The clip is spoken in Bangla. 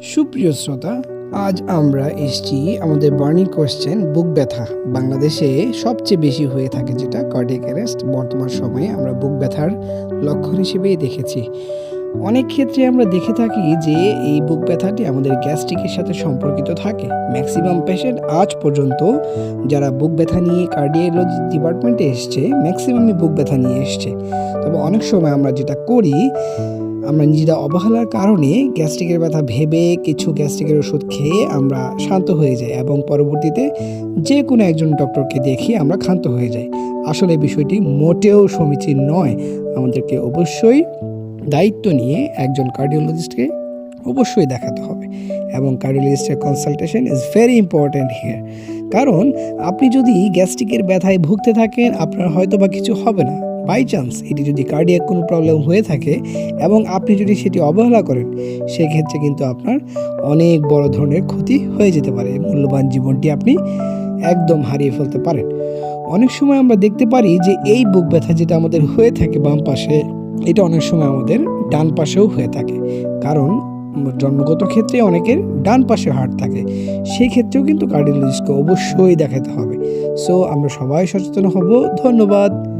সুপ্রিয় শ্রোতা, আজ আমরা এসেছি আমাদের বার্নিং কোয়েশ্চেন বুক ব্যথা। বাংলাদেশে সবচেয়ে বেশি হয়ে থাকে যেটা কার্ডিয়াক অ্যারেস্ট। বর্তমান সময়ে আমরা বুক ব্যথার লক্ষণ হিসেবেই দেখেছি। অনেক ক্ষেত্রে আমরা দেখে থাকি যে এই বুক ব্যথাটি আমাদের গ্যাস্ট্রিকের সাথে সম্পর্কিত থাকে। ম্যাক্সিমাম পেশেন্ট আজ পর্যন্ত যারা বুক ব্যথা নিয়ে কার্ডিওলজি ডিপার্টমেন্টে এসছে, ম্যাক্সিমামই বুক ব্যথা নিয়ে এসছে। তবে অনেক সময় আমরা যেটা করি, আমরা নিজেরা অবহেলার কারণে গ্যাস্ট্রিকের ব্যথা ভেবে কিছু গ্যাস্ট্রিকের ওষুধ খেয়ে আমরা শান্ত হয়ে যাই এবং পরবর্তীতে যে কোনো একজন ডক্টরকে দেখিয়ে আমরা ক্ষান্ত হয়ে যাই। আসলে বিষয়টি মোটেও সমীচীন নয়। আমাদেরকে অবশ্যই দায়িত্ব নিয়ে একজন কার্ডিওলজিস্টকে অবশ্যই দেখাতে হবে এবং কার্ডিওলজিস্টের consultation is very important here. কারণ আপনি যদি গ্যাস্ট্রিকের ব্যথায় ভুগতে থাকেন, আপনার হয়তো বা কিছু হবে না। বাই চান্স এটি যদি কার্ডিয়াক কোনো প্রবলেম হয়ে থাকে এবং আপনি যদি সেটি অবহেলা করেন, সেক্ষেত্রে কিন্তু আপনার অনেক বড় ধরনের ক্ষতি হয়ে যেতে পারে। মূল্যবান জীবনটি আপনি একদম হারিয়ে ফেলতে পারেন। অনেক সময় আমরা দেখতে পারি যে এই বুক ব্যথা যেটা আমাদের হয়ে থাকে বাম পাশে, এটা অনেক সময় আমাদের ডান পাশেও হয়ে থাকে। কারণ জন্মগত ক্ষেত্রে অনেকের ডান পাশে হার্ট থাকে, সেই ক্ষেত্রেও কিন্তু কার্ডিওলজিস্টকে অবশ্যই দেখাতে হবে। সো আমরা সবাই সচেতন হব। ধন্যবাদ।